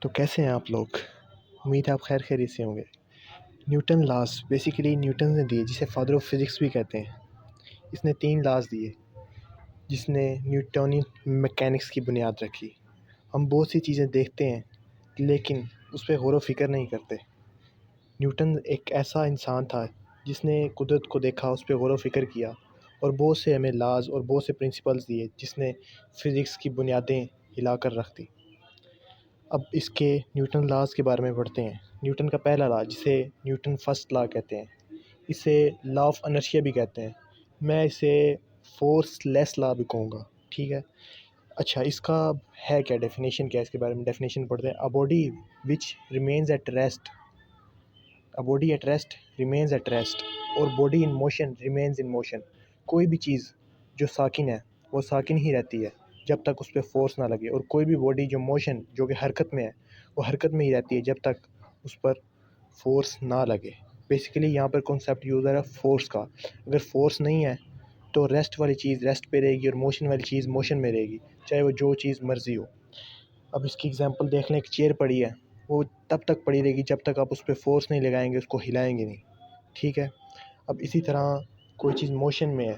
तो कैसे हैं आप लोग। उम्मीद है आप खैर खैरियत से होंगे। न्यूटन लॉज बेसिकली न्यूटन ने दिए, जिसे फादर ऑफ फिज़िक्स भी कहते हैं। इसने 3 लॉज दिए जिसने न्यूटोनियन मैकेनिक्स की बुनियाद रखी। हम बहुत सी चीज़ें देखते हैं लेकिन उस पर गौर व फिक्र नहीं करते। न्यूटन एक ऐसा इंसान था जिसने कुदरत को देखा, उस पर गौर व फिक्र किया और बहुत से हमें लॉज और बहुत से प्रिंसिपल्स दिए जिसने फ़िज़िक्स की बुनियादें हिला कर रख दी। अब इसके न्यूटन लॉज के बारे में पढ़ते हैं। न्यूटन का पहला लॉ, जिसे न्यूटन फर्स्ट लॉ कहते हैं, इसे लॉ ऑफ इनर्शिया भी कहते हैं। मैं इसे फोर्सलेस लॉ भी कहूँगा, ठीक है। अच्छा, इसका है क्या, डेफिनेशन क्या है, इसके बारे में डेफिनेशन पढ़ते हैं। A body which remains at rest, a body at rest remains at rest, और body in motion remains in motion. कोई भी चीज़ जो साकिन है वो साकिन ही रहती है जब तक उस पर फोर्स ना लगे, और कोई भी बॉडी जो मोशन जो कि हरकत में है वो हरकत में ही रहती है जब तक उस पर फोर्स ना लगे। बेसिकली यहाँ पर कॉन्सेप्ट यूज़ है फोर्स का। अगर फोर्स नहीं है तो रेस्ट वाली चीज़ रेस्ट पे रहेगी और मोशन वाली चीज़ मोशन में रहेगी, चाहे वो जो चीज़ मर्ज़ी हो। अब इसकी एग्जांपल देख लें, एक चेयर पड़ी है, वो तब तक पड़ी रहेगी जब तक आप उस पर फोर्स नहीं लगाएंगे, उसको हिलाएंगे नहीं, ठीक है। अब इसी तरह कोई चीज़ मोशन में है,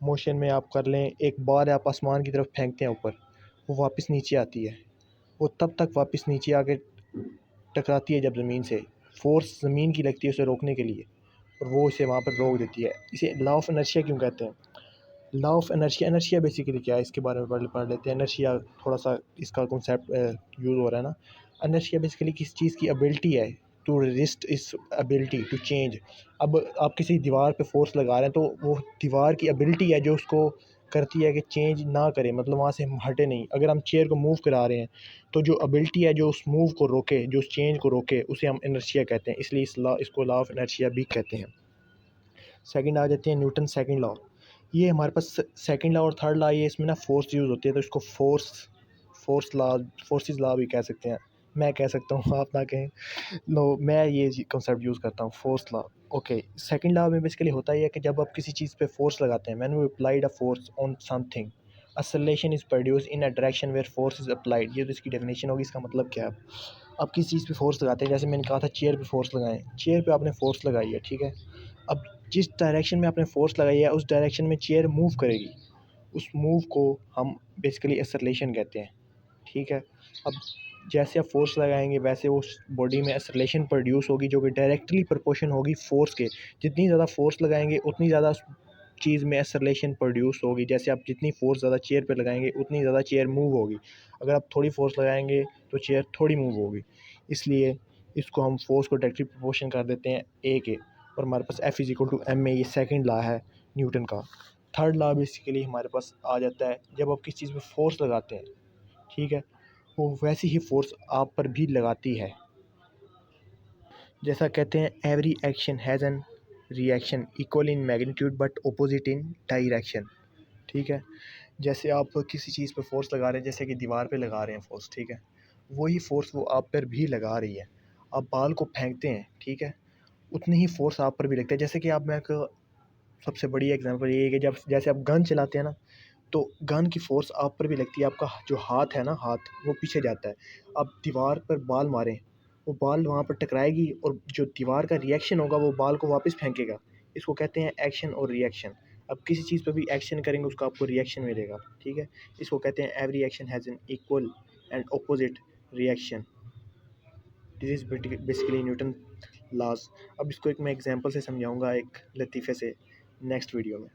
मोशन में आप कर लें, एक बार आप आसमान की तरफ फेंकते हैं ऊपर, वो वापस नीचे आती है, वो तब तक वापस नीचे आके टकराती है जब ज़मीन से फोर्स ज़मीन की लगती है उसे रोकने के लिए, और वो इसे वहाँ पर रोक देती है। इसे लॉ ऑफ इनर्शिया क्यों कहते हैं। Law of inertia, inertia basically क्या है इसके बारे में पढ़ लेते हैं। इनर्शिया थोड़ा सा इसका कॉन्सेप्ट यूज़ हो रहा है ना। इनर्शिया बेसिकली किस चीज़ की एबिलिटी है टू रेजिस्ट इस एबिलिटी टू चेंज। अब आप किसी दीवार पे फोर्स लगा रहे हैं तो वो दीवार की एबिलिटी है जो उसको करती है कि चेंज ना करे, मतलब वहाँ से हम हटे नहीं। अगर हम चेयर को मूव करा रहे हैं तो जो एबिलिटी है जो उस मूव को रोके, जो उस चेंज को रोके, उसे हम इनर्शिया कहते हैं। इसलिए इसको लॉ ऑफ इनर्शिया भी कहते हैं। सेकंड आ जाते हैं न्यूटन सेकंड लॉ। ये हमारे पास सेकंड लॉ और थर्ड लॉ, ये इसमें ना फोर्स यूज़ होती है तो इसको फोर्स लॉ, फोर्सेस लॉ भी कह सकते हैं। मैं कह सकता हूँ, आप ना कहें। नो, मैं ये कॉन्सेप्ट यूज़ करता हूँ, force law. Okay, second law में बेसिकली होता ही है कि जब आप किसी चीज़ पे फोर्स लगाते हैं, when we applied a force on something, acceleration is produce in a direction where force is applied. ये तो इसकी डेफिनेशन होगी। इसका मतलब क्या है, आप किसी चीज़ पे फोर्स लगाते हैं, जैसे मैंने कहा था चेयर पे फोर्स लगाएं, चेयर पे आपने फोर्स लगाई है, ठीक है। अब जिस डायरेक्शन में आपने फोर्स लगाई है उस डायरेक्शन में चेयर मूव करेगी, उस मूव को हम बेसिकली एक्सेलरेशन कहते हैं, ठीक है। अब जैसे आप फोर्स लगाएंगे वैसे उस बॉडी में एक्सेलरेशन प्रोड्यूस होगी जो कि डायरेक्टली प्रोपोर्शन होगी फोर्स के। जितनी ज़्यादा फोर्स लगाएंगे उतनी ज़्यादा चीज़ में एक्सेलरेशन प्रोड्यूस होगी। जैसे आप जितनी फोर्स ज़्यादा चेयर पे लगाएंगे उतनी ज़्यादा चेयर मूव होगी। अगर आप थोड़ी फोर्स लगाएंगे तो चेयर थोड़ी मूव होगी। इसलिए इसको हम फोर्स को डायरेक्टली प्रोपोर्शन कर देते हैं ए के, और हमारे पास F is equal to M A. ये सेकंड लॉ है न्यूटन का। थर्ड लॉ बेसिकली हमारे पास आ जाता है, जब आप किसी चीज़ पे फोर्स लगाते हैं, ठीक है, वो वैसी ही फोर्स आप पर भी लगाती है। जैसा कहते हैं, every action has N reaction equal in magnitude but opposite in direction, ठीक है। जैसे आप किसी चीज़ पे फोर्स लगा रहे हैं, जैसे कि दीवार पे लगा रहे हैं फोर्स, ठीक है, वही फोर्स वो आप पर भी लगा रही है। आप बाल को फेंकते हैं, ठीक है, उतनी ही फोर्स आप पर भी लगता है। जैसे कि आप, मैं एक सबसे बड़ी एग्जांपल ये है कि जब जैसे आप गन चलाते हैं ना, तो गन की फोर्स आप पर भी लगती है। आपका जो हाथ है ना, हाथ वो पीछे जाता है। आप दीवार पर बाल मारें, वो बाल वहाँ पर टकराएगी और जो दीवार का रिएक्शन होगा वो बाल को वापस फेंकेगा। इसको कहते हैं एक्शन और रिएक्शन। अब किसी चीज़ पर भी एक्शन करेंगे उसका आपको रिएक्शन मिलेगा, ठीक है। इसको कहते हैं every action has an equal and opposite reaction. This is basically Newton laws. अब इसको एक मैं एग्जांपल से समझाऊंगा, एक लतीफ़े से, नेक्स्ट वीडियो में।